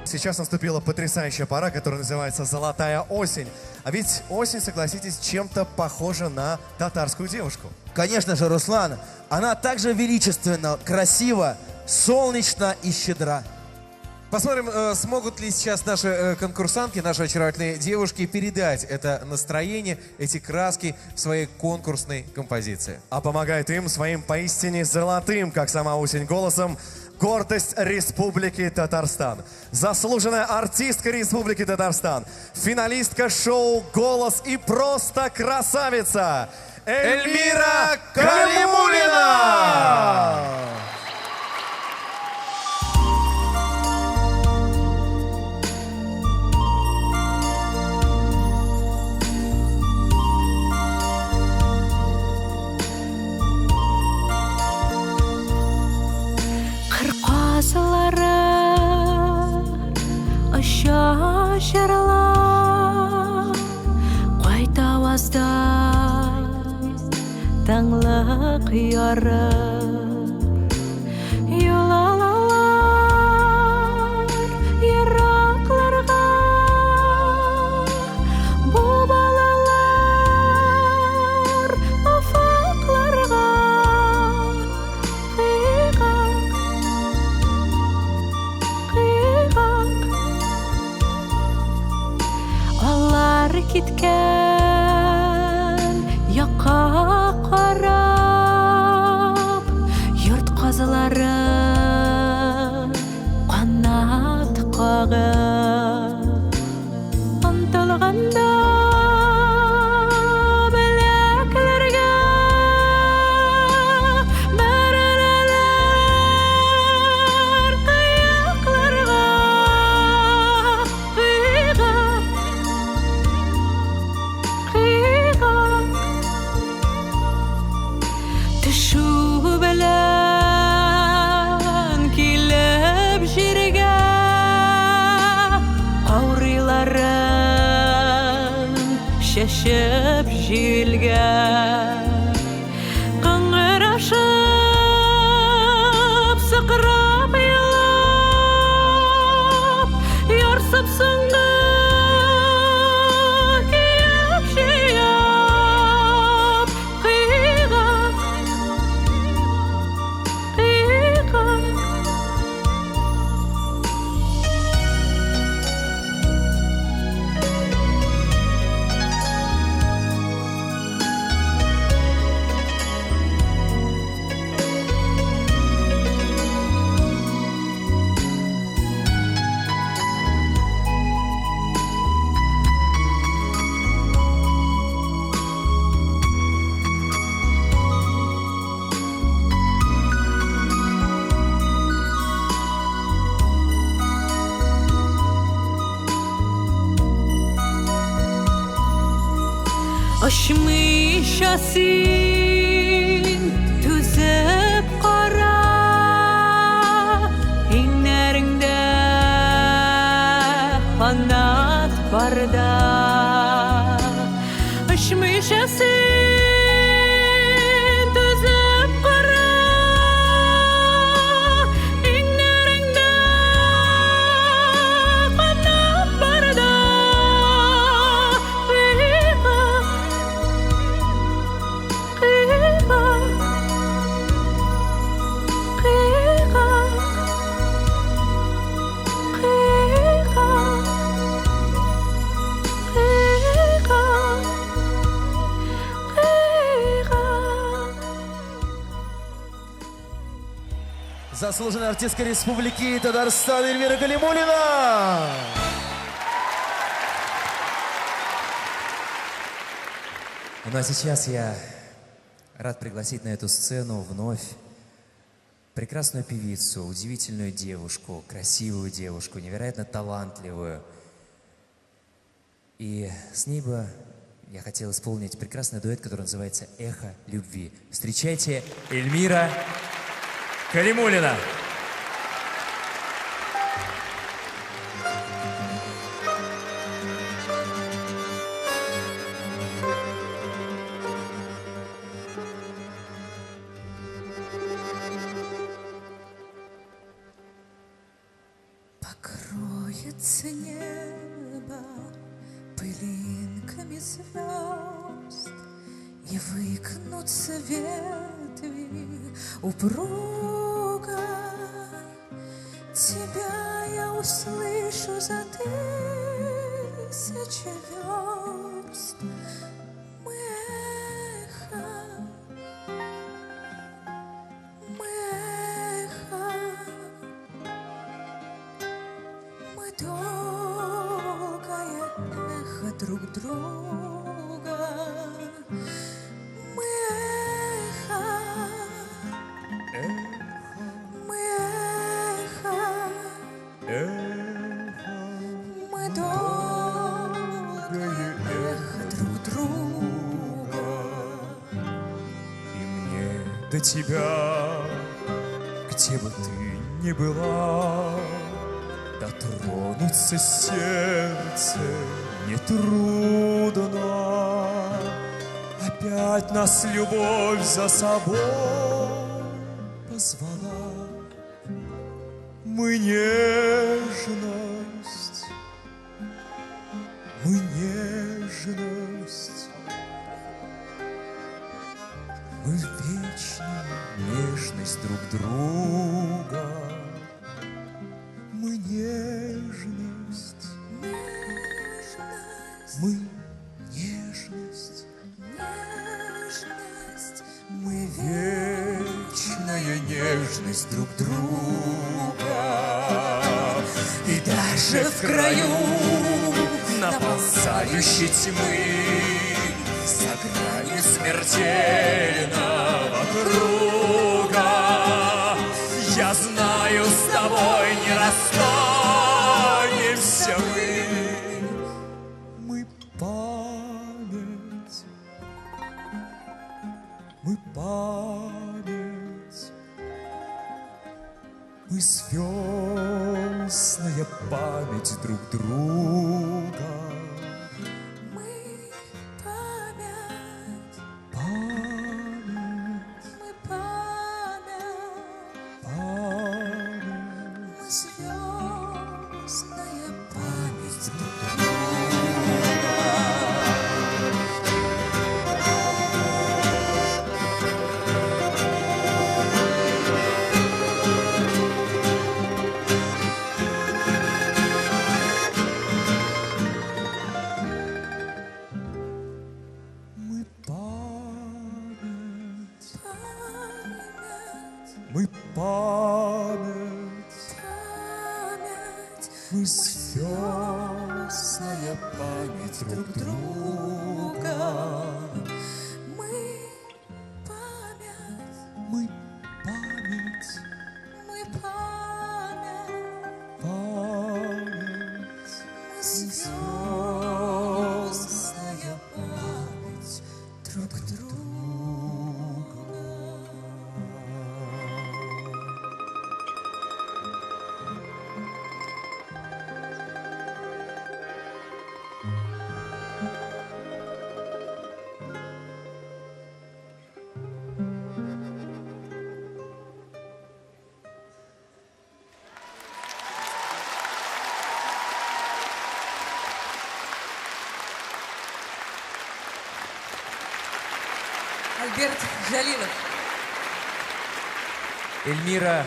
Сейчас наступила потрясающая пора, которая называется «Золотая осень». А ведь осень, согласитесь, чем-то похожа на татарскую девушку. Конечно же, Руслан, она также величественна, красива, солнечна и щедра. Посмотрим, смогут ли сейчас наши конкурсантки, наши очаровательные девушки передать это настроение, эти краски в своей конкурсной композиции. А помогает им своим поистине золотым, как сама осень, голосом, гордость Республики Татарстан. Заслуженная артистка Республики Татарстан, финалистка шоу «Голос» и просто красавица Эльмира Калимуллина! Жырлар қайта уаздай таңлық ярып юлалар ерақларға бұл балалар афақларға кеткен яққа қарап йұрт қазылары қанат қағып ұмтылғанда білеклерге мәрәләләр қияқларға шешіп желге қыңырашып сықырап елап ярсып сыңғы киіп жиып қиға Ашмыйша син түзеп қара иңнәріңдә қанат барда ашмыйша син түзеп қара иңнәріңдә қанат барда Заслуженная артистка Республики Татарстан Эльмира Калимуллина! Ну а сейчас я рад пригласить на эту сцену вновь прекрасную певицу, удивительную девушку, красивую девушку, невероятно талантливую. И с ней бы я хотел исполнить прекрасный дуэт, который называется «Эхо любви». Встречайте Эльмира Калимуллина. Покрой Укроется небо пылинками звезд, и выкнутся ветви упруго. Тебя я услышу за 1000 верст. Мы эхо, мы долгое эхо друг друга. Мы эхо, мы эхо, мы долгое эхо друг друга. И мне до тебя, где бы ты ни была, дотронуться сердце нетрудно. Опять нас любовь за собой позвала. Мы нежность, мы нежность, мы вечную нежность друг друга. Мы нежность, мы нежность, мы вечная нежность друг друга. И даже в краю наползающей тьмы, за гранью смертельного круга, я знаю, с тобой не расстанемся мы. Мы память, мы память, мы звездная память друг друга. Мы память, Память, мы память, память. мы звездная память друг друга. Мы память, Память, мы память, память, мы звездная память друг друга. мы память, Мы память, мы память, память, мы звездная память друг друга. Альберт Джалилов. Эльмира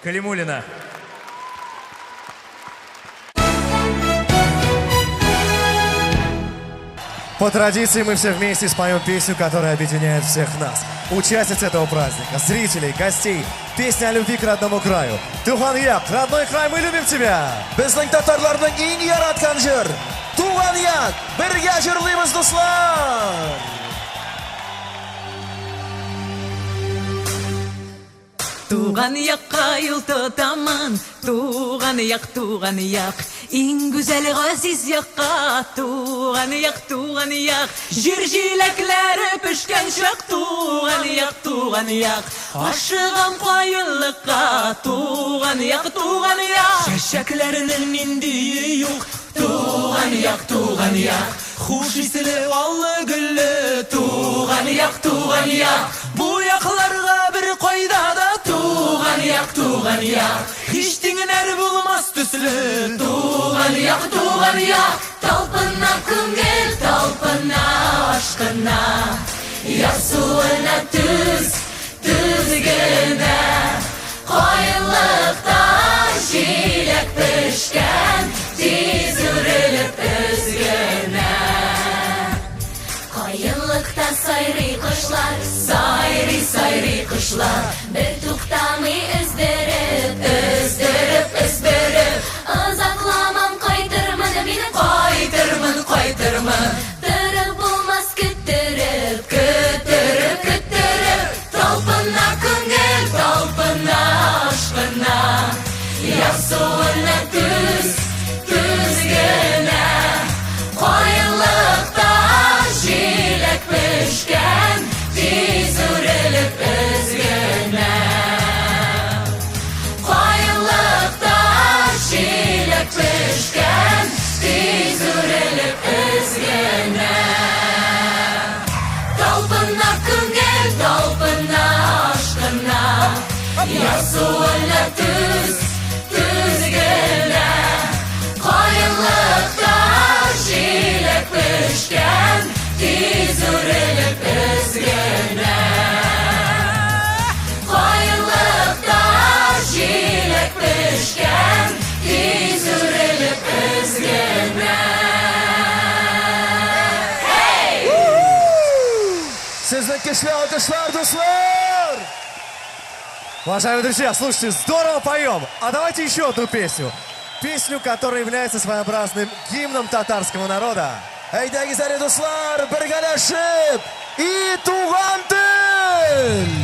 Калимуллина. По традиции мы все вместе споем песню, которая объединяет всех нас. Участниц этого праздника, зрителей, гостей. Песня о любви к родному краю. Туган як, родной край, мы любим тебя! Bizning tatarlarning eng yaratgan jir. Tuğan yak, birga jırlaymiz do'stlar. Туған якқа ел тұтамын, туған як, ең güzel ғазиз якқа, туған як, жер желәкләре пішкен шақ, туған як, ашығам қайылыққа, туған як, шәшәкләрінің ниндейі юқ, туған як, хуш ислі аллы гүлі, туған як, bu яқларға бір қойда да, туған туған як Ештеңелер болмас төсле туған як Талпына күңел, талпына ашқына Ясуына түз, түзгіне Қайылықта желек пішкен Тез үріліп үзгіне Қайылықта сайрый құшлар, сайрый құшлар Бір туқтамай үздіріп Ұзақламам қайтырмын, мені қайтырмын Тірі болмас күттіріп Талпына күңел, талпына ашқына Ясуына түз, түзгіне Қайылықта желек пішкен Тез үріліп үзгіне Қайылықта желек пішкен Тез үріліп үзгіне Талпына күңел, талпына ашқына Ясуына түз, түзгіне Қайылықта желек пішкен Тез үріліп үзгіне Қайылықта желек пішкен Тез үріліп үзгіне Сіздерге алкышлар, достар! Уважаемые друзья, слушайте, здорово поем. А давайте еще одну песню. Песню, которая является своеобразным гимном татарского народа. Әйдәгіз әрі достар, біргәләшіп, и туған тіл!